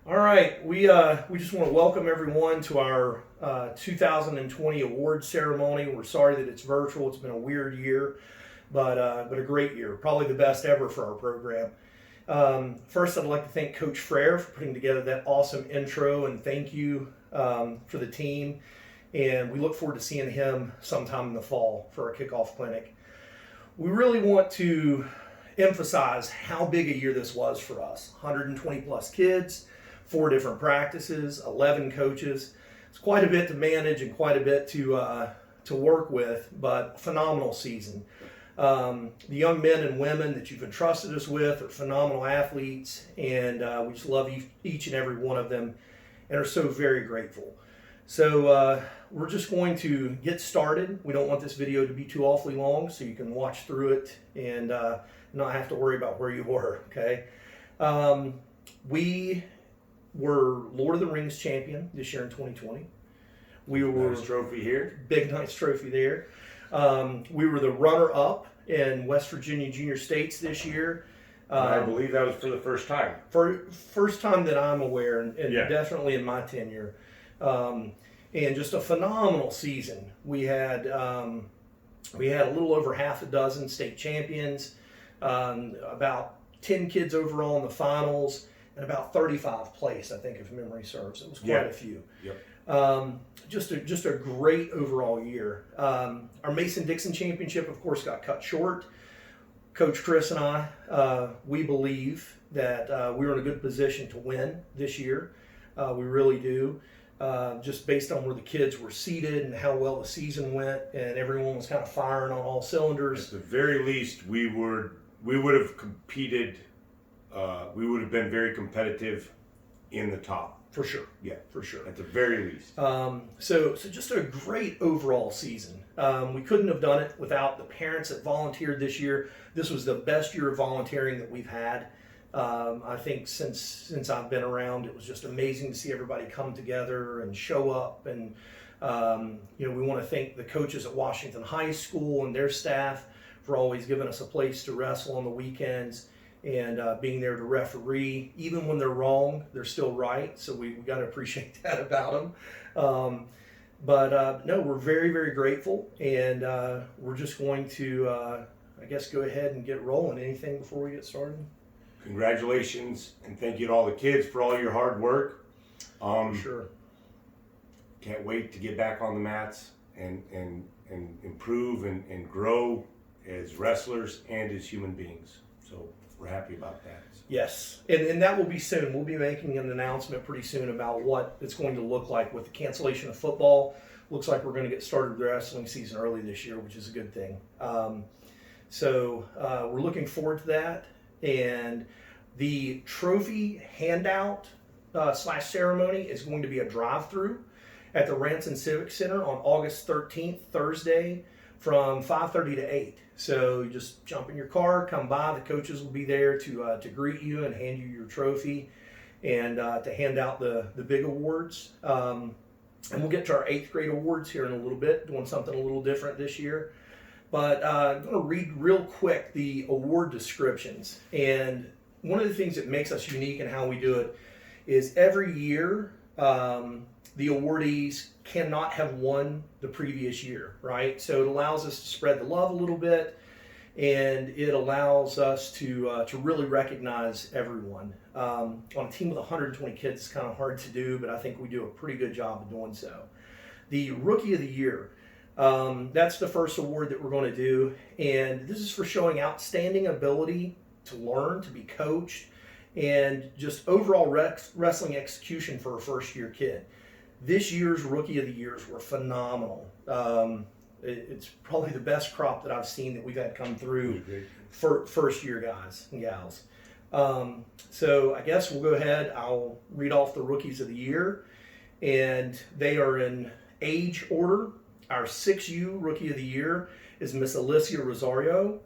All right, we just want to welcome everyone to our 2020 award ceremony. We're sorry that it's virtual. It's been a weird year, but a great year, probably the best ever for our program. First, I'd like to thank Coach Frere for putting together that awesome intro, and thank you for the team. And we look forward to seeing him sometime in the fall for our kickoff clinic. We really want to emphasize how big a year this was for us. 120 plus kids, 4 different practices, 11 coaches. It's quite a bit to manage and quite a bit to work with, but phenomenal season. The young men and women that you've entrusted us with are phenomenal athletes, and we just love each and every one of them and are so very grateful. So we're just going to get started. We don't want this video to be too awfully long, so you can watch through it and not have to worry about where you were, okay? We were Lord of the Rings champion this year in 2020. We were nice trophy here. Big nice trophy there. We were the runner-up in West Virginia Junior States this year. I believe that was for the first time. First time that I'm aware, and Yeah. definitely in my tenure. And just a phenomenal season. We had a little over half a dozen state champions, about 10 kids overall in the finals, and about 35 placed, I think, if memory serves. It was quite a few. Yep. Just a great overall year. Our Mason-Dixon championship, of course, got cut short. Coach Chris and I, we believe that we were in a good position to win this year. We really do. Just based on where the kids were seated and how well the season went, and everyone was kind of firing on all cylinders. At the very least, we would have competed. We would have been very competitive in the top. For sure. Yeah, For sure. at the very least. So just a great overall season. We couldn't have done it without the parents that volunteered this year. This was the best year of volunteering that we've had. I think since I've been around, it was just amazing to see everybody come together and show up. And we want to thank the coaches at Washington High School and their staff for always giving us a place to wrestle on the weekends and being there to referee. Even when they're wrong, they're still right. So we got to appreciate that about them. But no, we're very, very grateful, and we're just going to, I guess, go ahead and get rolling. Anything before we get started? Congratulations, and thank you to all the kids for all your hard work. Sure. Can't wait to get back on the mats and improve and grow as wrestlers and as human beings. So we're happy about that. Yes, and that will be soon. We'll be making an announcement pretty soon about what it's going to look like with the cancellation of football. Looks like we're going to get started with the wrestling season early this year, which is a good thing. So we're looking forward to that. And the trophy handout / ceremony is going to be a drive-through at the Ranson Civic Center on August 13th, Thursday, from 5:30 to 8. So you just jump in your car, come by. The coaches will be there to greet you and hand you your trophy and to hand out the big awards. And we'll get to our 8th grade awards here in a little bit, doing something a little different this year. But I'm going to read real quick the award descriptions. And one of the things that makes us unique in how we do it is every year the awardees cannot have won the previous year, right? So it allows us to spread the love a little bit, and it allows us to really recognize everyone. On a team with 120 kids, it's kind of hard to do, but I think we do a pretty good job of doing so. The Rookie of the Year. That's the first award that we're going to do, and this is for showing outstanding ability to learn, to be coached, and just overall wrestling execution for a first-year kid. This year's Rookie of the Years were phenomenal. It's probably the best crop that I've seen that we've had come through for first-year guys and gals. So I guess we'll go ahead. I'll read off the Rookies of the Year, and they are in age order. Our 6U Rookie of the Year is Miss Alicia Rosario.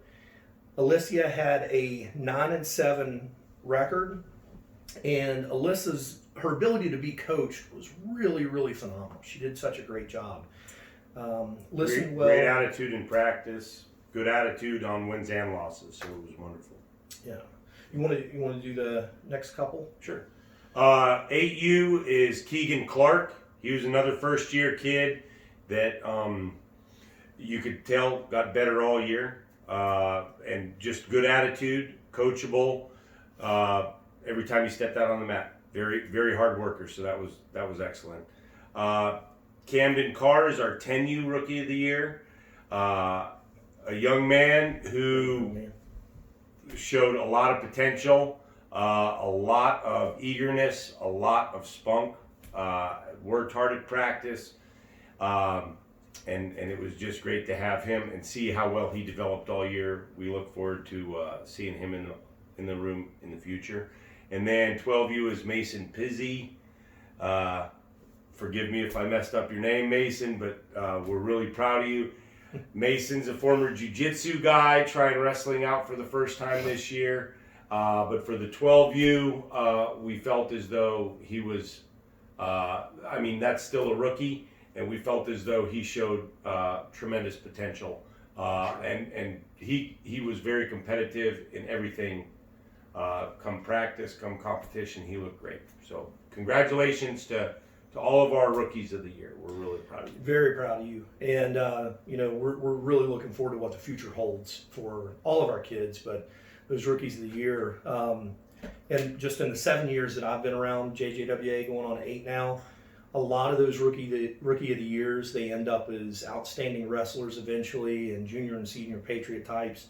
Alicia had a 9-7 record, and her ability to be coached was really, really phenomenal. She did such a great job. Listened well. Great attitude in practice. Good attitude on wins and losses. So it was wonderful. Yeah. You want to do the next couple? Sure. 8U is Keegan Clark. He was another first-year kid that you could tell got better all year, and just good attitude, coachable. Every time he stepped out on the mat, very very hard worker. So that was excellent. Camden Carr is our 10U Rookie of the Year. A young man who showed a lot of potential, a lot of eagerness, a lot of spunk, worked hard at practice, and it was just great to have him and see how well he developed all year. We look forward to seeing him in the room in the future. And then 12U is Mason Pizzi. Forgive me if I messed up your name, Mason, but we're really proud of you. Mason's a former jiu-jitsu guy trying wrestling out for the first time this year. But for the 12U, we felt as though he was, that's still a rookie, and we felt as though he showed tremendous potential. And he was very competitive in everything. Come practice, come competition, he looked great. So congratulations to all of our rookies of the year. We're really proud of you. Very proud of you. And, we're really looking forward to what the future holds for all of our kids, but those rookies of the year. And just in the 7 years that I've been around JJWA, going on 8 now, a lot of those rookie of the years, they end up as outstanding wrestlers eventually, and junior and senior Patriot types.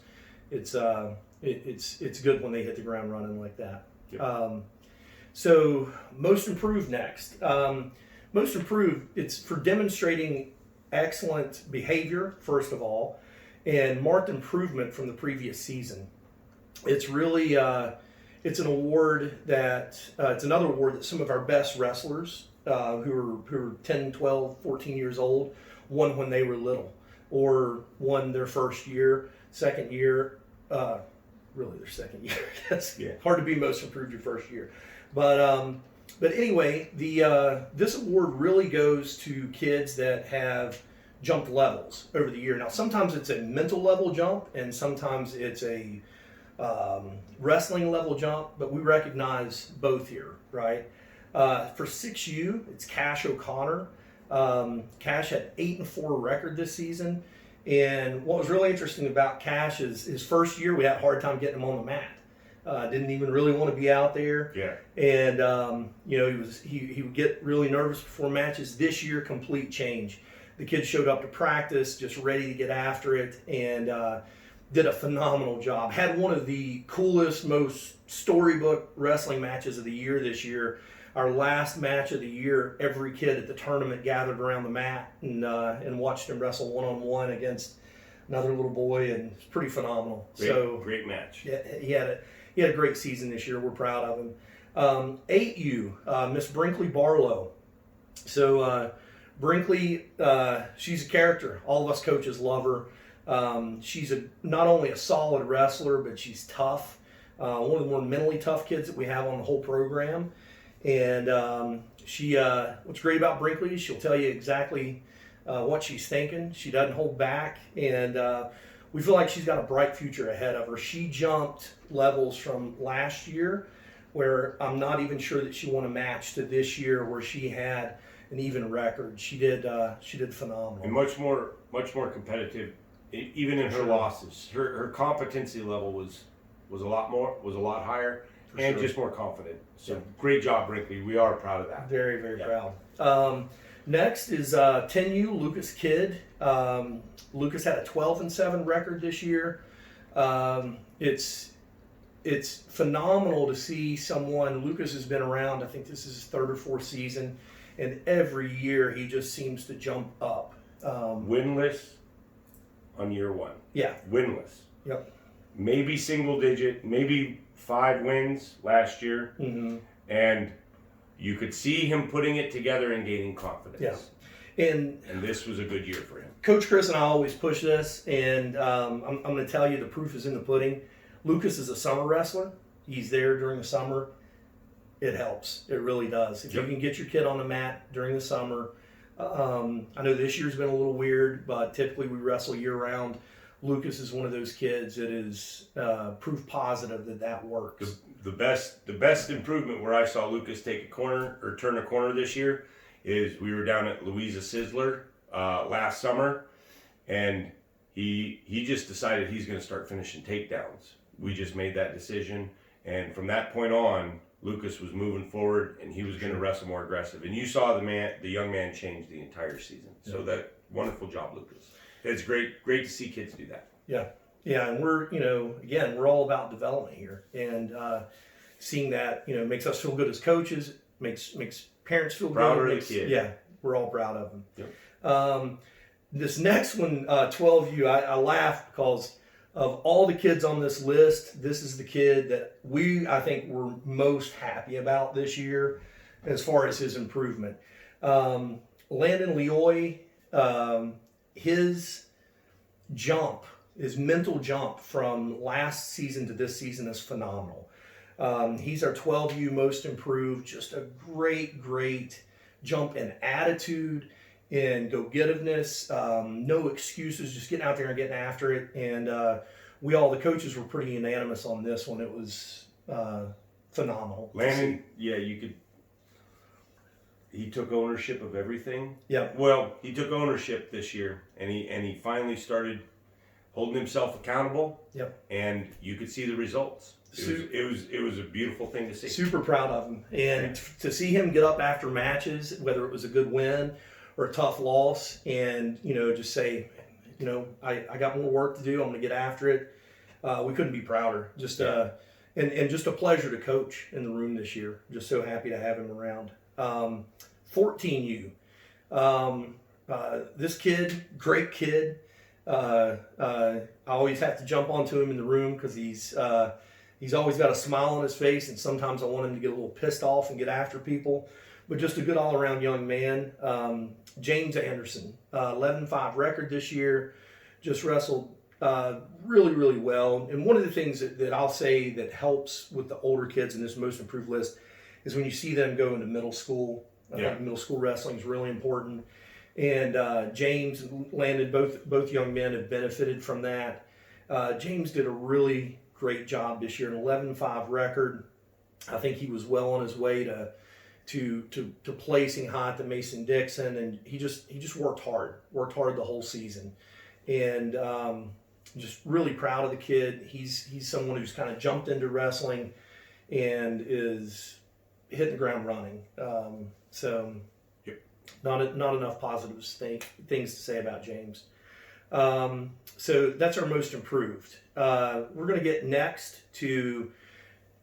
It's good when they hit the ground running like that. Yep. So most improved next. Most improved, it's for demonstrating excellent behavior, first of all, and marked improvement from the previous season. It's really, it's an award that, it's another award that some of our best wrestlers who are 10, 12, 14 years old won when they were little, or won their first year, second year, really their second year. It's hard to be most improved your first year. But anyway, this award really goes to kids that have jumped levels over the year. Now, sometimes it's a mental level jump, and sometimes it's a wrestling level jump, but we recognize both here, right? For 6U, it's Cash O'Connor. Cash had 8-4 record this season. And what was really interesting about Cash is his first year, we had a hard time getting him on the mat. Didn't even really want to be out there. Yeah. And he would get really nervous before matches. This year, complete change. The kid showed up to practice, just ready to get after it, and did a phenomenal job. Had one of the coolest, most storybook wrestling matches of the year this year. Our last match of the year, every kid at the tournament gathered around the mat and watched him wrestle one-on-one against another little boy, and it's pretty phenomenal. Great match. Yeah, he had a great season this year. We're proud of him. 8U, Miss Brinkley Barlow. So Brinkley, she's a character. All of us coaches love her. She's not only a solid wrestler, but she's tough. One of the more mentally tough kids that we have on the whole program. And what's great about Brinkley is she'll tell you exactly what she's thinking. She doesn't hold back, and we feel like she's got a bright future ahead of her. She jumped levels from last year, where I'm not even sure that she won a match, to this year where she had an even record. She did phenomenal. And much more competitive, even in her losses. Her competency level was a lot higher. And just more confident. So great job, Brinkley. We are proud of that. Very, very proud. Next is 10U, Lucas Kidd. Lucas had a 12-7 record this year. It's phenomenal to see someone. Lucas has been around, I think this is his 3rd or 4th season, and every year he just seems to jump up. Winless on year 1. Yeah. Winless. Yep. Maybe single digit, maybe 5 wins last year, and you could see him putting it together and gaining confidence. Yeah, and this was a good year for him. Coach Chris and I always push this, and I'm going to tell you the proof is in the pudding. Lucas is a summer wrestler. He's there during the summer. It helps. It really does. If you can get your kid on the mat during the summer. I know this year's been a little weird, but typically we wrestle year-round. Lucas is one of those kids that is proof positive that works. the best improvement where I saw Lucas take a corner or turn a corner this year is we were down at Louisa Sizzler last summer, and he just decided he's going to start finishing takedowns. We just made that decision, and from that point on, Lucas was moving forward, and he was going to wrestle more aggressive. And you saw the young man change the entire season. So that wonderful job, Lucas. It's great to see kids do that. Yeah. Yeah, and we're, again, we're all about development here, and seeing that, makes us feel good as coaches, makes parents feel Prouder good. of the kid. Yeah, we're all proud of them. Yep. This next one, 12U, I laugh because of all the kids on this list, this is the kid that I think we're most happy about this year as far as his improvement. Landon Leoy, his mental jump from last season to this season is phenomenal. He's our 12U most improved, just a great jump in attitude, in go-getiveness, no excuses, just getting out there and getting after it. And the coaches were pretty unanimous on this one. It was phenomenal. Landon, he took ownership of everything. Yeah. Well, he took ownership this year, and he finally started holding himself accountable. Yep. And you could see the results. It was a beautiful thing to see. Super proud of him, and to see him get up after matches, whether it was a good win or a tough loss, and just say, I got more work to do. I'm going to get after it. We couldn't be prouder. Just and just a pleasure to coach in the room this year. Just so happy to have him around. 14U. This kid, great kid. I always have to jump onto him in the room because he's always got a smile on his face, and sometimes I want him to get a little pissed off and get after people. But just a good all-around young man. James Anderson, 11-5 record this year, just wrestled really well. And one of the things that I'll say that helps with the older kids in this most improved list is when you see them go into middle school. Middle school wrestling is really important. And James and Landon, both young men, have benefited from that. James did a really great job this year, an 11-5 record. I think he was well on his way to placing high at the Mason-Dixon, and he just worked hard the whole season, and just really proud of the kid. He's someone who's kind of jumped into wrestling and is hitting the ground running. Not enough positive things to say about James. So that's our most improved. We're going to get next to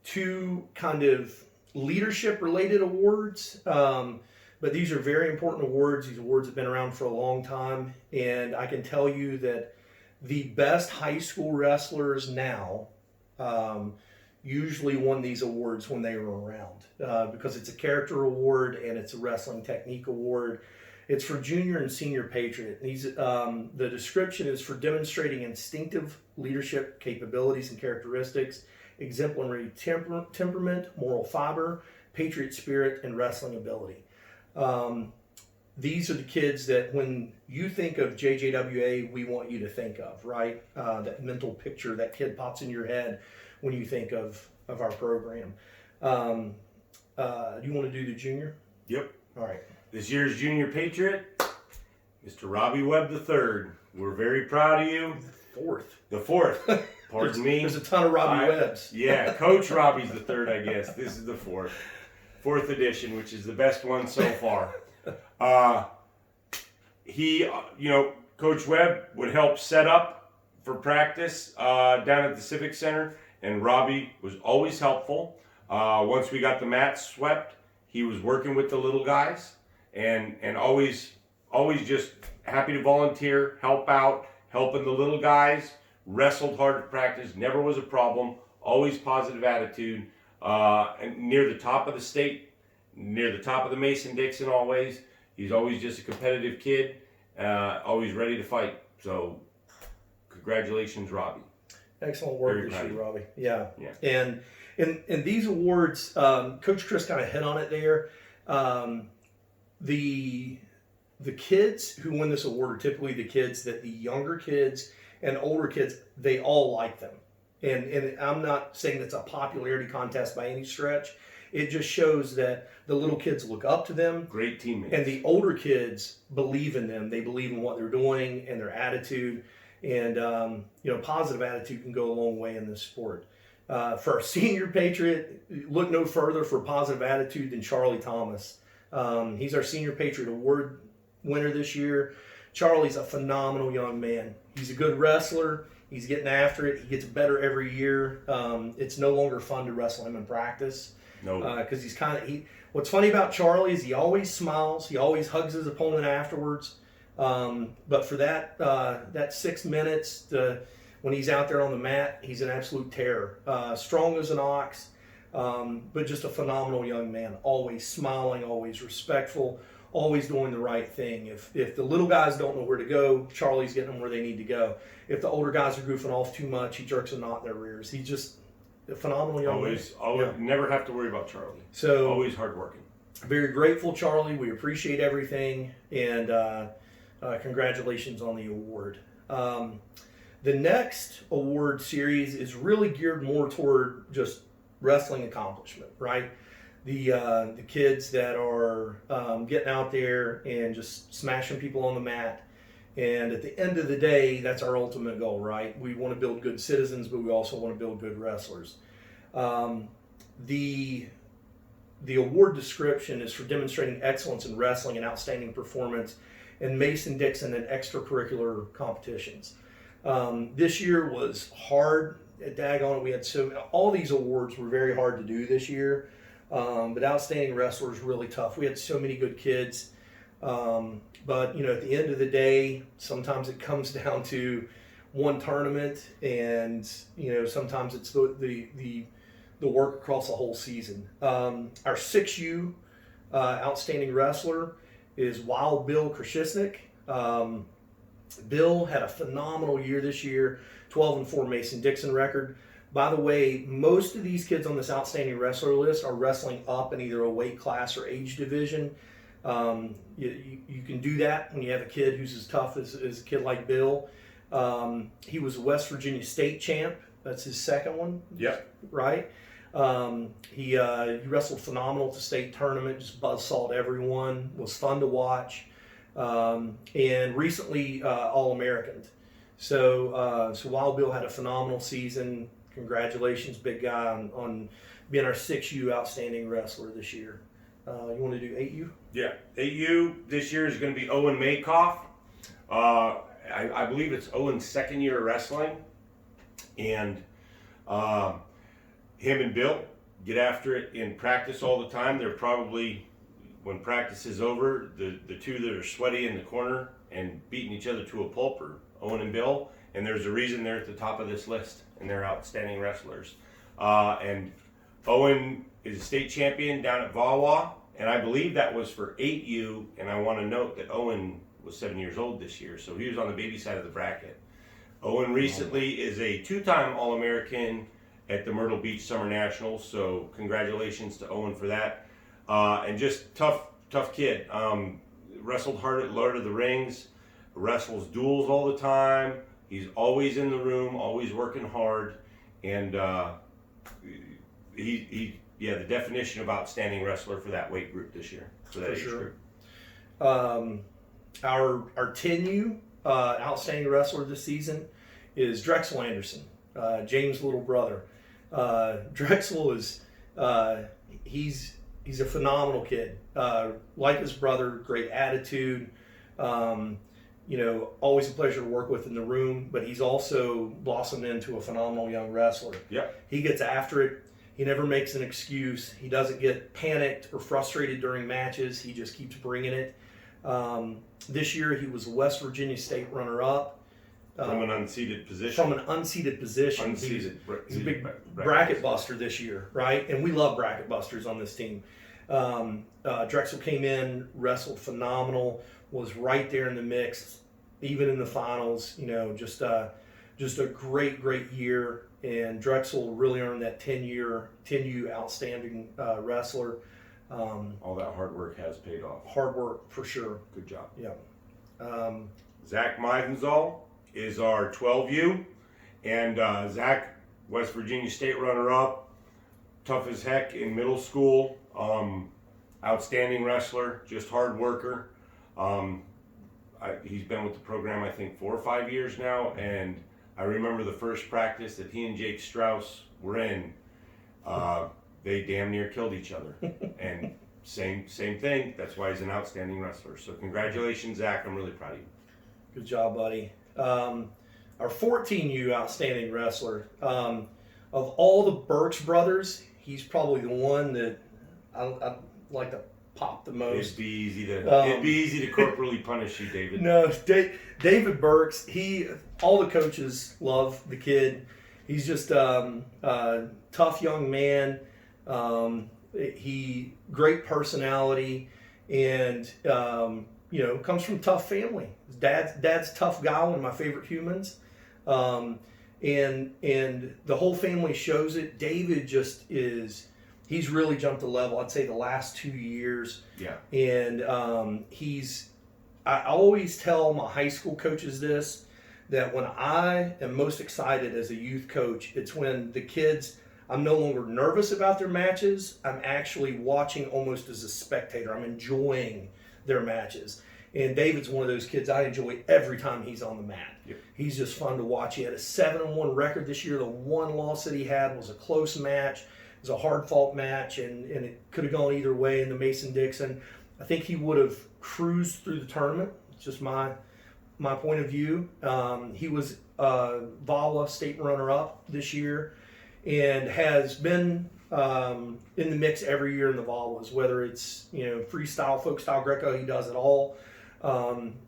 two kind of leadership-related awards, but these are very important awards. These awards have been around for a long time, and I can tell you that the best high school wrestlers now usually won these awards when they were around, because it's a character award and it's a wrestling technique award. It's for junior and senior patriot. The description is for demonstrating instinctive leadership capabilities and characteristics, exemplary temperament, moral fiber, patriot spirit, and wrestling ability. These are the kids that when you think of JJWA, we want you to think of, right? That mental picture, that kid pops in your head when you think of our program. Do you want to do the junior? Yep. All right. This year's junior patriot, Mr. Robbie Webb III. We're very proud of you. The fourth. Pardon me. There's a ton of Robbie Webbs. Yeah, Coach Robbie's the third, I guess. This is the fourth edition, which is the best one so far. Coach Webb would help set up for practice down at the Civic Center, and Robbie was always helpful. Once we got the mats swept, he was working with the little guys, and always just happy to volunteer, help out, helping the little guys. Wrestled hard at practice, never was a problem, always positive attitude, and near the top of the state, near the top of the Mason-Dixon always. He's always just a competitive kid, always ready to fight. So, congratulations, Robbie. Excellent work this year, Robbie. Yeah. And these awards, Coach Chris kind of hit on it there. The kids who win this award are typically the kids that the younger kids and older kids, they all like them. And I'm not saying it's a popularity contest by any stretch. It just shows that the little kids look up to them, Great teammates. and the older kids believe in them. They believe in what they're doing and their attitude. And, positive attitude can go a long way in this sport. For our senior Patriot, look no further for positive attitude than Charlie Thomas. He's our Senior Patriot Award winner this year. Charlie's a phenomenal young man. He's a good wrestler. He's getting after it. He gets better every year. It's no longer fun to wrestle him in practice. No. Because what's funny about Charlie is he always smiles. He always hugs his opponent afterwards. But for that 6 minutes when he's out there on the mat, he's an absolute terror. Strong as an ox, but just a phenomenal young man. Always smiling, always respectful, always doing the right thing. If the little guys don't know where to go, Charlie's getting them where they need to go. If the older guys are goofing off too much, he jerks a knot in their rears. He's just a phenomenal young man. Always, never have to worry about Charlie. So always hardworking. Very grateful, Charlie. We appreciate everything, and congratulations on the award. The next award series is really geared more toward just wrestling accomplishment, right? The kids that are getting out there and just smashing people on the mat. And at the end of the day, that's our ultimate goal, right? We want to build good citizens, but we also want to build good wrestlers. The award description is for demonstrating excellence in wrestling and outstanding performance in Mason-Dixon and extracurricular competitions. This year was hard. Daggone, we had all these awards were very hard to do this year, but outstanding wrestlers really tough. We had so many good kids, but at the end of the day, sometimes it comes down to one tournament, and sometimes it's the work across the whole season. Our 6U outstanding wrestler is Wild Bill Krashisnik. Bill had a phenomenal year this year, 12-4 Mason-Dixon record. By the way, most of these kids on this outstanding wrestler list are wrestling up in either a weight class or age division. You can do that when you have a kid who's as tough as a kid like Bill. He was a West Virginia state champ. That's his second one. Yep. Right? He wrestled phenomenal at the state tournament, just buzzsawed everyone, was fun to watch, and recently All-American. So Wild Bill had a phenomenal season. Congratulations, big guy, on being our 6U outstanding wrestler this year. You want to do 8U? Yeah, 8U this year is going to be Owen Maykoff. I believe it's Owen's second year of wrestling, and him and Bill get after it in practice all the time. They're probably, when practice is over, the two that are sweaty in the corner and beating each other to a pulp are Owen and Bill, and there's a reason they're at the top of this list, and they're outstanding wrestlers. And Owen is a state champion down at Vawa, and I believe that was for 8U, and I want to note that Owen was 7 years old this year, so he was on the baby side of the bracket. Owen recently is a two-time All-American at the Myrtle Beach Summer Nationals, so congratulations to Owen for that. And just tough kid. Wrestled hard at Lord of the Rings, wrestles duels all the time. He's always in the room, always working hard, and the definition of outstanding wrestler for that weight group this year, for that age group. Our 10U outstanding wrestler this season is Drexel Anderson, James' little brother. Drexel is he's a phenomenal kid. Like his brother, great attitude. Always a pleasure to work with in the room, but he's also blossomed into a phenomenal young wrestler. Yeah. He gets after it. He never makes an excuse. He doesn't get panicked or frustrated during matches. He just keeps bringing it. This year he was a West Virginia state runner-up. From an unseated position. He's a big bracket buster this year, right? And we love bracket busters on this team. Drexel came in, wrestled phenomenal, was right there in the mix, even in the finals. Just a great year. And Drexel really earned that 10U outstanding wrestler. All that hard work has paid off. Hard work for sure. Good job. Yeah. Zach Meidenzahl is our 12U, and Zach West Virginia State runner-up, tough as heck in middle school, outstanding wrestler, just hard worker. He's been with the program, I think, 4 or 5 years now, and I remember the first practice that he and Jake Strauss were in. They damn near killed each other, and same thing. That's why he's an outstanding wrestler. So congratulations, Zach. I'm really proud of you. Good job, buddy. Our 14U outstanding wrestler. Of all the Burks brothers, he's probably the one that I'd like to pop the most. It'd be easy to corporally punish you, David. No, David Burks. All the coaches love the kid. He's just a tough young man. He great personality, and comes from tough family. His dad's a tough guy, one of my favorite humans, and the whole family shows it. David he's really jumped a level. I'd say the last 2 years. Yeah. And I always tell my high school coaches this, that when I am most excited as a youth coach, it's when the kids, I'm no longer nervous about their matches. I'm actually watching almost as a spectator. I'm enjoying their matches. And David's one of those kids I enjoy every time he's on the mat. Yep. He's just fun to watch. He had a 7-1 record this year. The one loss that he had was a close match. It was a hard-fought match, and it could have gone either way in the Mason-Dixon. I think he would have cruised through the tournament. It's just my point of view. He was VAWA state runner-up this year, and has been in the mix every year in the VAWAs, whether it's freestyle, folk style, Greco. He does it all.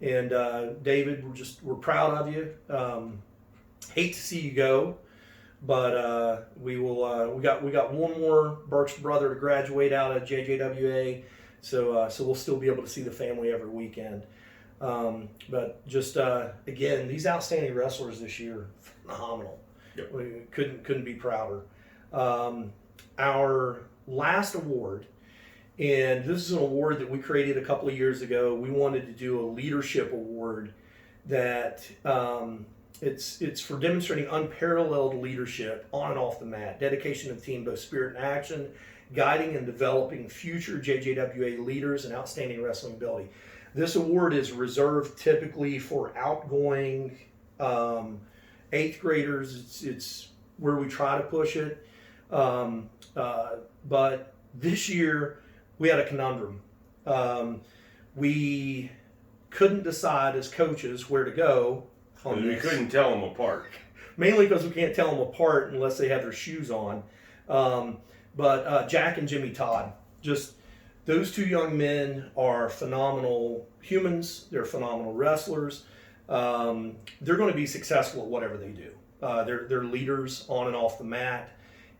David, we're proud of you. Hate to see you go, but we will. We got one more Burks brother to graduate out of JJWA, so we'll still be able to see the family every weekend. But just again, these outstanding wrestlers this year, phenomenal. Yep. We couldn't be prouder. Our last award, and this is an award that we created a couple of years ago. We wanted to do a leadership award that it's for demonstrating unparalleled leadership on and off the mat, dedication to the team, both spirit and action, guiding and developing future JJWA leaders, and outstanding wrestling ability. This award is reserved typically for outgoing 8th graders. It's where we try to push it. But this year we had a conundrum. We couldn't decide as coaches where to go on this. We couldn't tell them apart. Mainly because we can't tell them apart unless they have their shoes on. But Jack and Jimmy Todd, just those two young men are phenomenal humans. They're phenomenal wrestlers. They're going to be successful at whatever they do. They're leaders on and off the mat.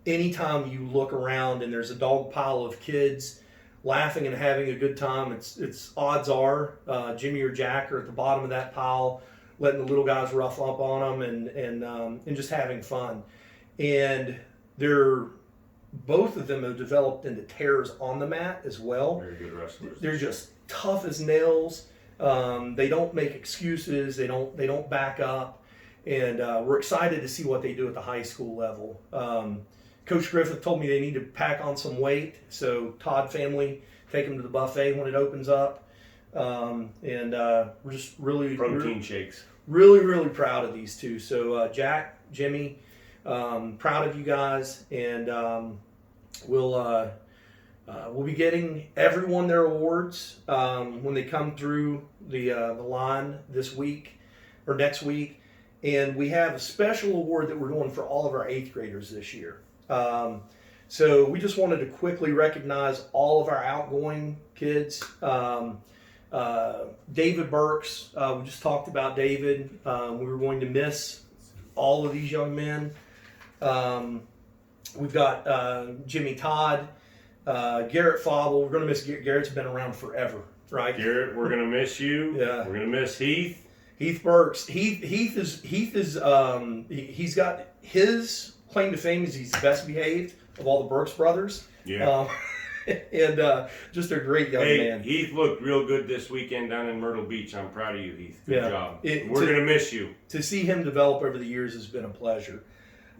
Anytime you look around and there's a dog pile of kids laughing and having a good time, it's odds are Jimmy or Jack are at the bottom of that pile, letting the little guys rough up on them and just having fun. And both of them have developed into terrors on the mat as well. Very good wrestlers. They're just tough as nails. They don't make excuses. They don't back up. And we're excited to see what they do at the high school level. Coach Griffith told me they need to pack on some weight. So Todd family, take them to the buffet when it opens up. We're just really Protein shakes. Really, really proud of these two. So Jack, Jimmy, proud of you guys, and we'll be getting everyone their awards when they come through the line this week or next week. And we have a special award that we're doing for all of our 8th graders this year. So we just wanted to quickly recognize all of our outgoing kids. David Burks, we just talked about David. We were going to miss all of these young men. We've got Jimmy Todd, Garrett Fauble. We're going to miss Garrett's been around forever, right? Garrett, we're going to miss you. Yeah. We're going to miss Heath. Heath Burks. Heath is he's got his claim to fame is he's the best behaved of all the Burks brothers. Yeah. And just a great young man. Heath looked real good this weekend down in Myrtle Beach. I'm proud of you, Heath. Good job. We're going to miss you. To see him develop over the years has been a pleasure.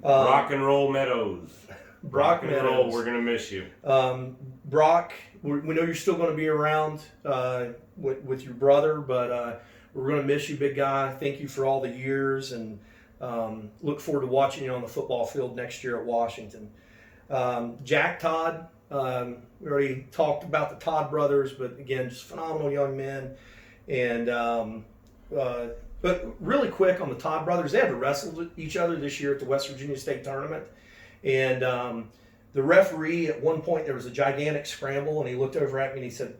Rock and Roll Meadows. Brock Rock and Roll, Meadows. we're going to miss you. Brock, we know you're still going to be around with your brother, but we're going to miss you, big guy. Thank you for all the years, and look forward to watching you on the football field next year at Washington. Jack Todd, we already talked about the Todd brothers, but again, just phenomenal young men. And but really quick on the Todd brothers, they had to wrestle each other this year at the West Virginia State Tournament. And the referee, at one point, there was a gigantic scramble, and he looked over at me and he said,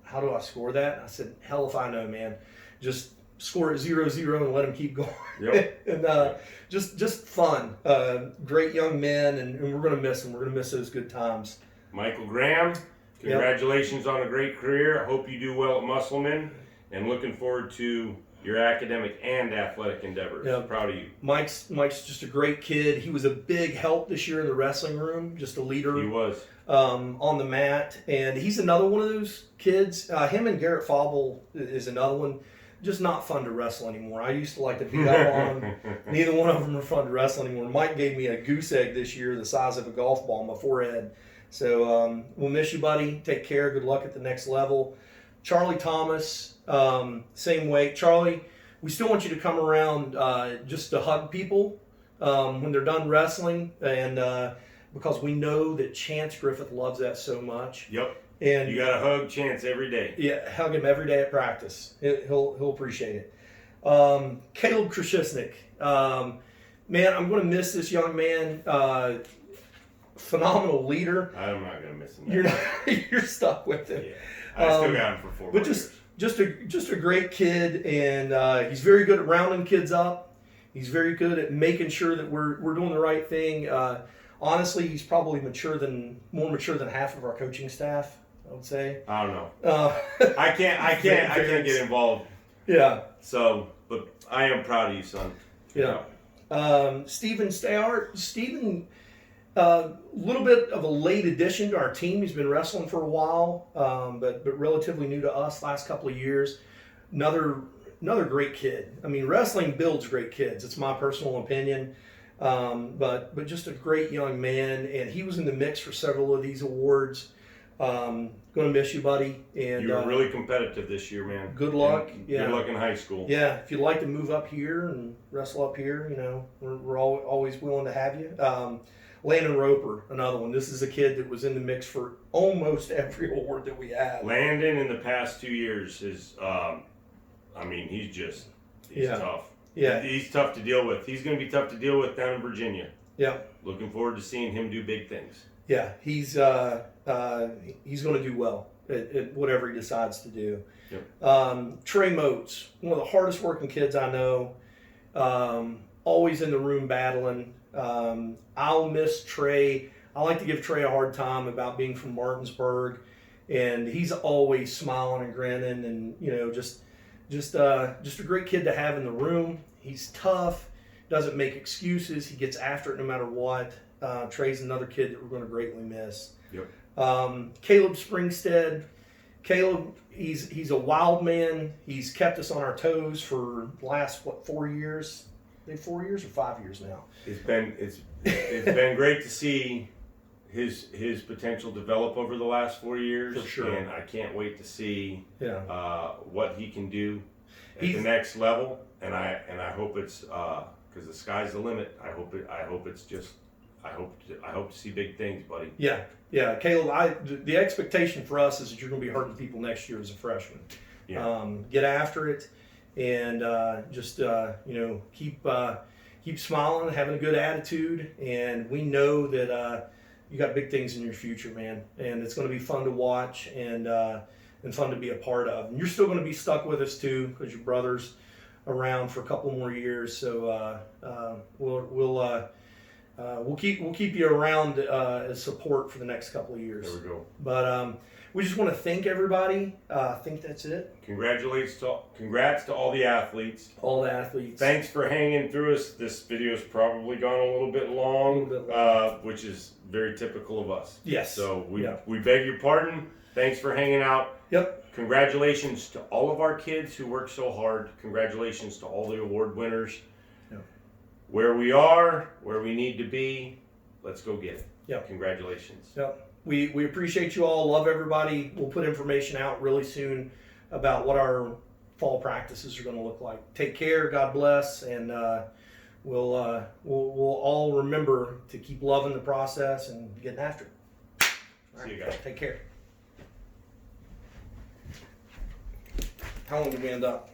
"How do I score that?" And I said, "Hell if I know, man. Just score it 0-0 and let them keep going." Yep. And just fun. Great young men, and we're going to miss them. We're going to miss those good times. Michael Graham, congratulations on a great career. I hope you do well at Musselman, and looking forward to your academic and athletic endeavors. Yep. Proud of you. Mike's just a great kid. He was a big help this year in the wrestling room, just a leader. He was. On the mat, and he's another one of those kids. Him and Garrett Fauble is another one. Just not fun to wrestle anymore. I used to like to beat up on them. Neither one of them are fun to wrestle anymore. Mike gave me a goose egg this year the size of a golf ball on my forehead. So we'll miss you, buddy. Take care. Good luck at the next level. Charlie Thomas, same way. Charlie, we still want you to come around just to hug people when they're done wrestling, and because we know that Chance Griffith loves that so much. Yep. And You got to hug Chance every day. yeah, hug him every day at practice. He'll appreciate it. Caleb Krashisnik, man, I'm going to miss this young man. Phenomenal leader. I'm not going to miss him. You're stuck with him. Yeah. I still got him for 4 But more years. just a great kid, and he's very good at rounding kids up. He's very good at making sure that we're doing the right thing. Honestly, he's probably more mature than half of our coaching staff, I would say. I don't know. Uh, I can't get involved. yeah. So, but I am proud of you, son. Yeah. Stephen Stayhart. Stephen, little bit of a late addition to our team. He's been wrestling for a while, but relatively new to us last couple of years. Another great kid. I mean, wrestling builds great kids. It's my personal opinion. But just a great young man, and he was in the mix for several of these awards. Going to miss you, buddy. And You were really competitive this year, man. good luck. And Yeah. Good luck in high school. Yeah, if you'd like to move up here and wrestle up here, we're always willing to have you. Landon Roper, another one. This is a kid that was in the mix for almost every award that we had. Landon in the past 2 years is, he's Yeah. tough. Yeah, He's tough to deal with. He's going to be tough to deal with down in Virginia. yeah, Looking forward to seeing him do big things. yeah. He's going to do well at whatever he decides to do. Yep. Trey Moats, one of the hardest working kids I know. Always in the room battling. I'll miss Trey. I like to give Trey a hard time about being from Martinsburg, and he's always smiling and grinning, and just a great kid to have in the room. He's tough, doesn't make excuses. He gets after it no matter what. Trey's another kid that we're going to greatly miss. Yep. Caleb Springstead. Caleb, he's a wild man. He's kept us on our toes for the last 4 years? 4 years or 5 years now? It's been great to see his potential develop over the last 4 years. For sure. And I can't wait to see Yeah. what he can do at He's- the next level. And I hope it's because the sky's the limit. I hope to see big things, buddy. Yeah, Caleb. The expectation for us is that you're going to be hurting people next year as a freshman. Yeah. Get after it, and just keep smiling, having a good attitude, and we know that you got big things in your future, man. And it's going to be fun to watch and fun to be a part of. And you're still going to be stuck with us too, because your brother's around for a couple more years. So we'll keep you around as support for the next couple of years. There we go. But we just want to thank everybody. I think that's it. Congrats to all the athletes. All the athletes. Thanks for hanging through us. This video's probably gone a little bit long, which is very typical of us. Yes. So we beg your pardon. Thanks for hanging out. Yep. Congratulations to all of our kids who work so hard. Congratulations to all the award winners. Yep. where we are, where we need to be. Let's go get it. Yep. Congratulations. Yep. We appreciate you all. Love everybody. We'll put information out really soon about what our fall practices are going to look like. Take care. God bless, and we'll all remember to keep loving the process and getting after it. All See you guys. Take care. How long did we end up?